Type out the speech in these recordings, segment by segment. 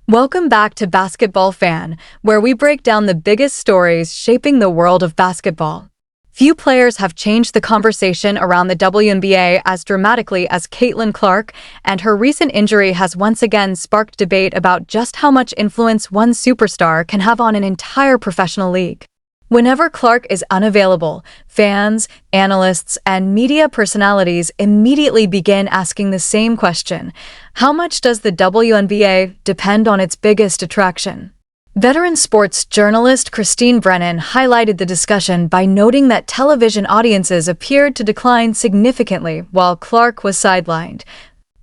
Welcome back to Basketball Fan, where we break down the biggest stories shaping the world of basketball. Few players have changed the conversation around the WNBA as dramatically as Caitlin Clark, and her recent injury has once again sparked debate about just how much influence one superstar can have on an entire professional league. Whenever Clark is unavailable, fans, analysts, and media personalities immediately begin asking the same question: how much does the WNBA depend on its biggest attraction? Veteran sports journalist Christine Brennan highlighted the discussion by noting that television audiences appeared to decline significantly while Clark was sidelined,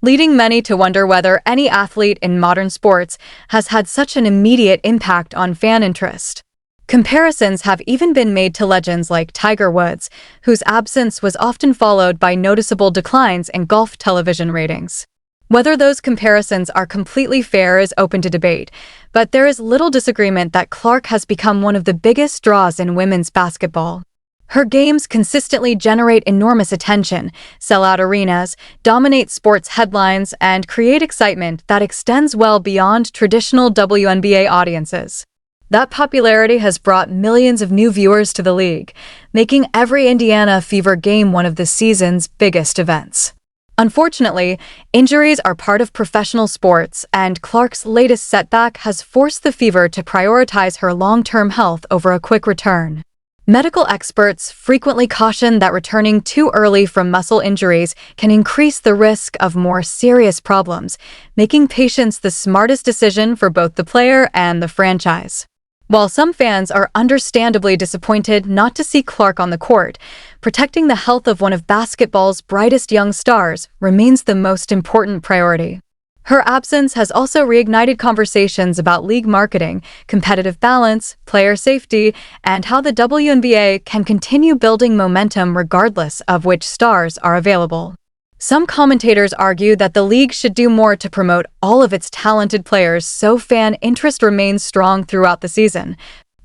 leading many to wonder whether any athlete in modern sports has had such an immediate impact on fan interest. Comparisons have even been made to legends like Tiger Woods, whose absence was often followed by noticeable declines in golf television ratings. Whether those comparisons are completely fair is open to debate, but there is little disagreement that Clark has become one of the biggest draws in women's basketball. Her games consistently generate enormous attention, sell out arenas, dominate sports headlines, and create excitement that extends well beyond traditional WNBA audiences. That popularity has brought millions of new viewers to the league, making every Indiana Fever game one of the season's biggest events. Unfortunately, injuries are part of professional sports, and Clark's latest setback has forced the Fever to prioritize her long-term health over a quick return. Medical experts frequently caution that returning too early from muscle injuries can increase the risk of more serious problems, making patience the smartest decision for both the player and the franchise. While some fans are understandably disappointed not to see Clark on the court, protecting the health of one of basketball's brightest young stars remains the most important priority. Her absence has also reignited conversations about league marketing, competitive balance, player safety, and how the WNBA can continue building momentum regardless of which stars are available. Some commentators argue that the league should do more to promote all of its talented players so fan interest remains strong throughout the season,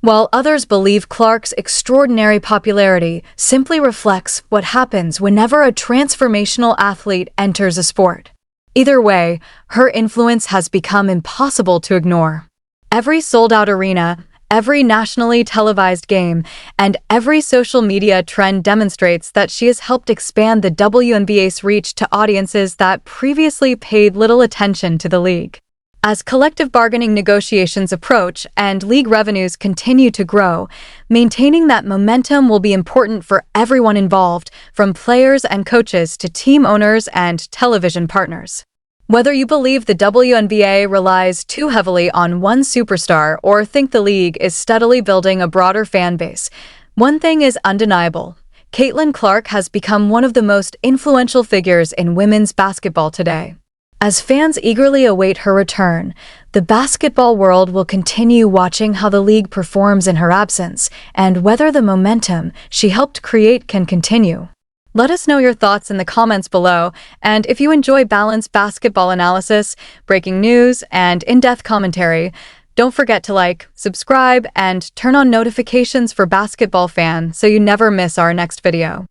while others believe Clark's extraordinary popularity simply reflects what happens whenever a transformational athlete enters a sport. Either way, her influence has become impossible to ignore. Every sold-out arena, every nationally televised game, and every social media trend demonstrates that she has helped expand the WNBA's reach to audiences that previously paid little attention to the league. As collective bargaining negotiations approach and league revenues continue to grow, maintaining that momentum will be important for everyone involved, from players and coaches to team owners and television partners. Whether you believe the WNBA relies too heavily on one superstar or think the league is steadily building a broader fan base, one thing is undeniable: Caitlin Clark has become one of the most influential figures in women's basketball today. As fans eagerly await her return, the basketball world will continue watching how the league performs in her absence and whether the momentum she helped create can continue. Let us know your thoughts in the comments below, and if you enjoy balanced basketball analysis, breaking news, and in-depth commentary, don't forget to like, subscribe, and turn on notifications for Basketball Fan so you never miss our next video.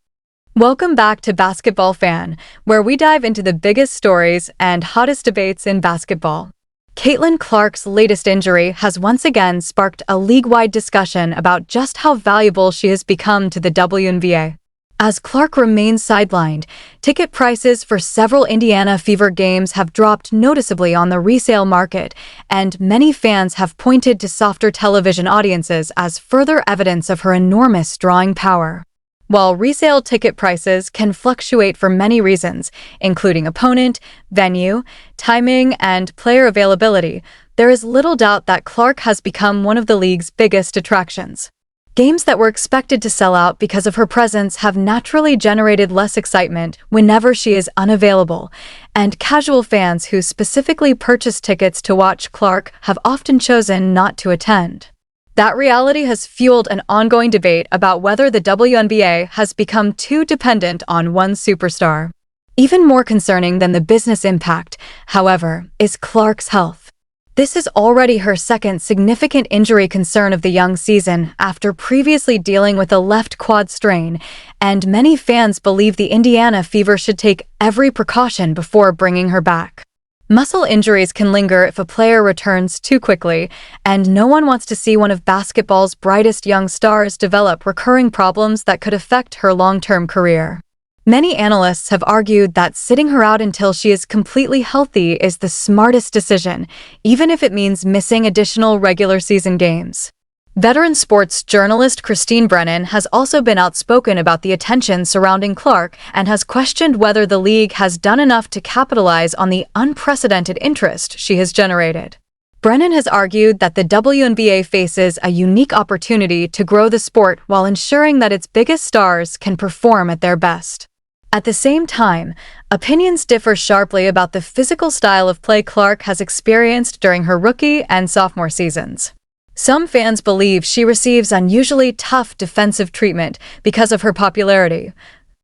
Welcome back to Basketball Fan, where we dive into the biggest stories and hottest debates in basketball. Caitlin Clark's latest injury has once again sparked a league-wide discussion about just how valuable she has become to the WNBA. As Clark remains sidelined, ticket prices for several Indiana Fever games have dropped noticeably on the resale market, and many fans have pointed to softer television audiences as further evidence of her enormous drawing power. While resale ticket prices can fluctuate for many reasons, including opponent, venue, timing, and player availability, there is little doubt that Clark has become one of the league's biggest attractions. Games that were expected to sell out because of her presence have naturally generated less excitement whenever she is unavailable, and casual fans who specifically purchase tickets to watch Clark have often chosen not to attend. That reality has fueled an ongoing debate about whether the WNBA has become too dependent on one superstar. Even more concerning than the business impact, however, is Clark's health. This is already her second significant injury concern of the young season after previously dealing with a left quad strain, and many fans believe the Indiana Fever should take every precaution before bringing her back. Muscle injuries can linger if a player returns too quickly, and no one wants to see one of basketball's brightest young stars develop recurring problems that could affect her long-term career. Many analysts have argued that sitting her out until she is completely healthy is the smartest decision, even if it means missing additional regular season games. Veteran sports journalist Christine Brennan has also been outspoken about the attention surrounding Clark and has questioned whether the league has done enough to capitalize on the unprecedented interest she has generated. Brennan has argued that the WNBA faces a unique opportunity to grow the sport while ensuring that its biggest stars can perform at their best. At the same time, opinions differ sharply about the physical style of play Clark has experienced during her rookie and sophomore seasons. Some fans believe she receives unusually tough defensive treatment because of her popularity,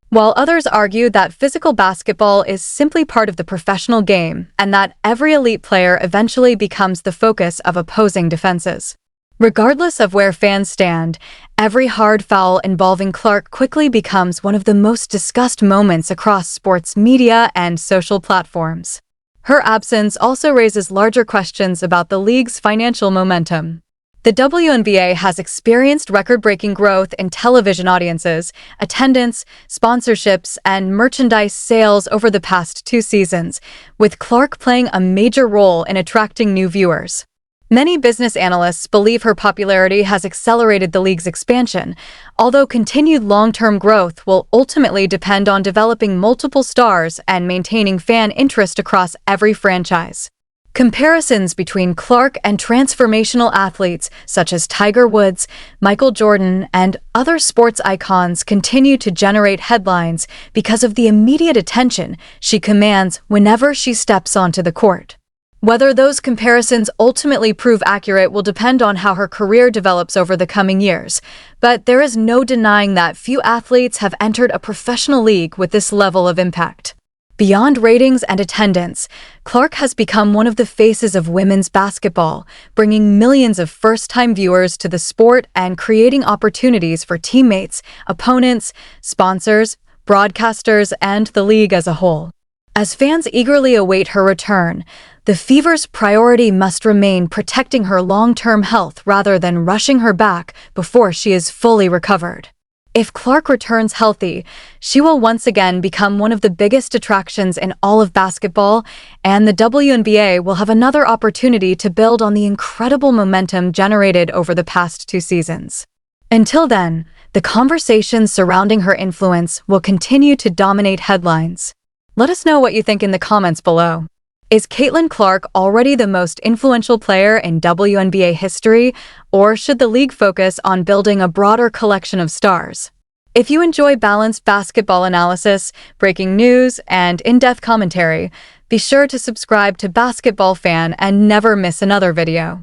while others argue that physical basketball is simply part of the professional game and that every elite player eventually becomes the focus of opposing defenses. Regardless of where fans stand, every hard foul involving Clark quickly becomes one of the most discussed moments across sports media and social platforms. Her absence also raises larger questions about the league's financial momentum. The WNBA has experienced record-breaking growth in television audiences, attendance, sponsorships, and merchandise sales over the past 2 seasons, with Clark playing a major role in attracting new viewers. Many business analysts believe her popularity has accelerated the league's expansion, although continued long-term growth will ultimately depend on developing multiple stars and maintaining fan interest across every franchise. Comparisons between Clark and transformational athletes such as Tiger Woods, Michael Jordan, and other sports icons continue to generate headlines because of the immediate attention she commands whenever she steps onto the court. Whether those comparisons ultimately prove accurate will depend on how her career develops over the coming years, but there is no denying that few athletes have entered a professional league with this level of impact. Beyond ratings and attendance, Clark has become one of the faces of women's basketball, bringing millions of first-time viewers to the sport and creating opportunities for teammates, opponents, sponsors, broadcasters, and the league as a whole. As fans eagerly await her return, the Fever's priority must remain protecting her long-term health rather than rushing her back before she is fully recovered. If Clark returns healthy, she will once again become one of the biggest attractions in all of basketball, and the WNBA will have another opportunity to build on the incredible momentum generated over the past 2 seasons. Until then, the conversations surrounding her influence will continue to dominate headlines. Let us know what you think in the comments below. Is Caitlin Clark already the most influential player in WNBA history, or should the league focus on building a broader collection of stars? If you enjoy balanced basketball analysis, breaking news, and in-depth commentary, be sure to subscribe to Basketball Fan and never miss another video.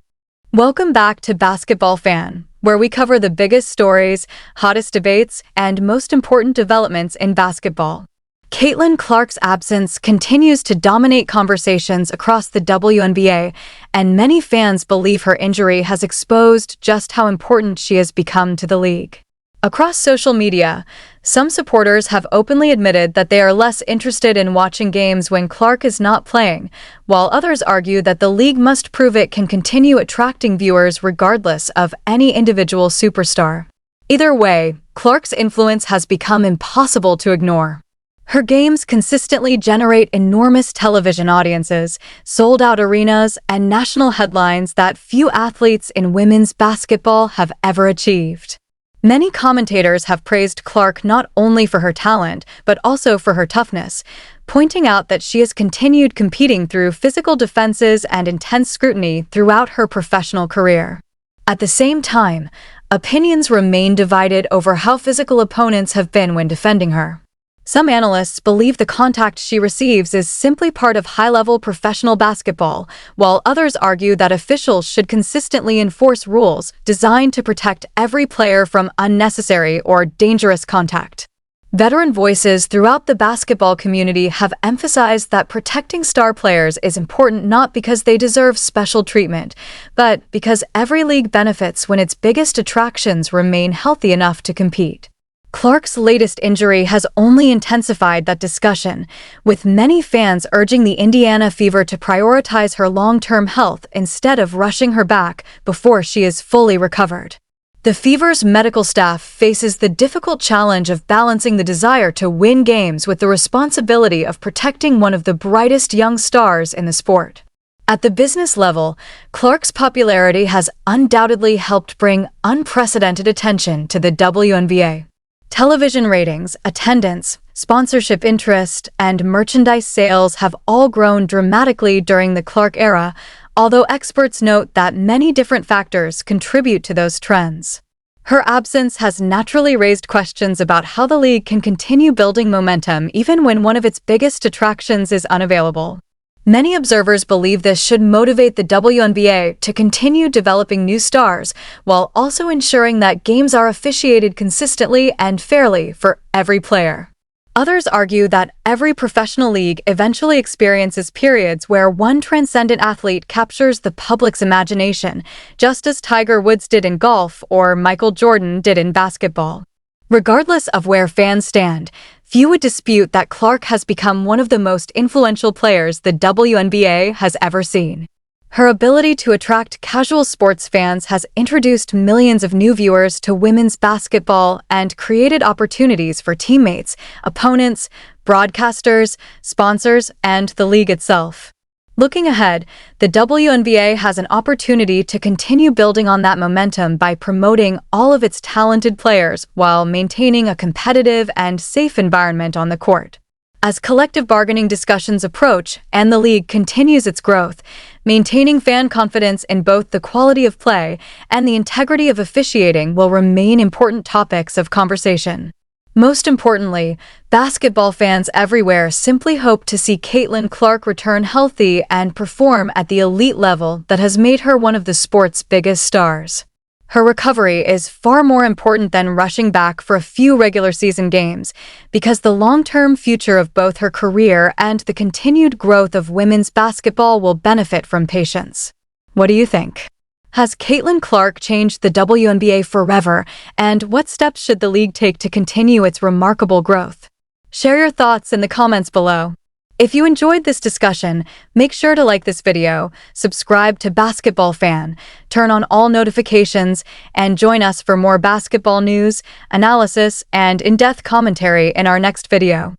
Welcome back to Basketball Fan, where we cover the biggest stories, hottest debates, and most important developments in basketball. Caitlin Clark's absence continues to dominate conversations across the WNBA, and many fans believe her injury has exposed just how important she has become to the league. Across social media, some supporters have openly admitted that they are less interested in watching games when Clark is not playing, while others argue that the league must prove it can continue attracting viewers regardless of any individual superstar. Either way, Clark's influence has become impossible to ignore. Her games consistently generate enormous television audiences, sold-out arenas, and national headlines that few athletes in women's basketball have ever achieved. Many commentators have praised Clark not only for her talent, but also for her toughness, pointing out that she has continued competing through physical defenses and intense scrutiny throughout her professional career. At the same time, opinions remain divided over how physical opponents have been when defending her. Some analysts believe the contact she receives is simply part of high-level professional basketball, while others argue that officials should consistently enforce rules designed to protect every player from unnecessary or dangerous contact. Veteran voices throughout the basketball community have emphasized that protecting star players is important not because they deserve special treatment, but because every league benefits when its biggest attractions remain healthy enough to compete. Clark's latest injury has only intensified that discussion, with many fans urging the Indiana Fever to prioritize her long-term health instead of rushing her back before she is fully recovered. The Fever's medical staff faces the difficult challenge of balancing the desire to win games with the responsibility of protecting one of the brightest young stars in the sport. At the business level, Clark's popularity has undoubtedly helped bring unprecedented attention to the WNBA. Television ratings, attendance, sponsorship interest, and merchandise sales have all grown dramatically during the Clark era, although experts note that many different factors contribute to those trends. Her absence has naturally raised questions about how the league can continue building momentum even when one of its biggest attractions is unavailable. Many observers believe this should motivate the WNBA to continue developing new stars while also ensuring that games are officiated consistently and fairly for every player. Others argue that every professional league eventually experiences periods where one transcendent athlete captures the public's imagination, just as Tiger Woods did in golf or Michael Jordan did in basketball. Regardless of where fans stand, few would dispute that Clark has become one of the most influential players the WNBA has ever seen. Her ability to attract casual sports fans has introduced millions of new viewers to women's basketball and created opportunities for teammates, opponents, broadcasters, sponsors, and the league itself. Looking ahead, the WNBA has an opportunity to continue building on that momentum by promoting all of its talented players while maintaining a competitive and safe environment on the court. As collective bargaining discussions approach and the league continues its growth, maintaining fan confidence in both the quality of play and the integrity of officiating will remain important topics of conversation. Most importantly, basketball fans everywhere simply hope to see Caitlin Clark return healthy and perform at the elite level that has made her one of the sport's biggest stars. Her recovery is far more important than rushing back for a few regular season games, because the long-term future of both her career and the continued growth of women's basketball will benefit from patience. What do you think? Has Caitlin Clark changed the WNBA forever, and what steps should the league take to continue its remarkable growth? Share your thoughts in the comments below. If you enjoyed this discussion, make sure to like this video, subscribe to Basketball Fan, turn on all notifications, and join us for more basketball news, analysis, and in-depth commentary in our next video.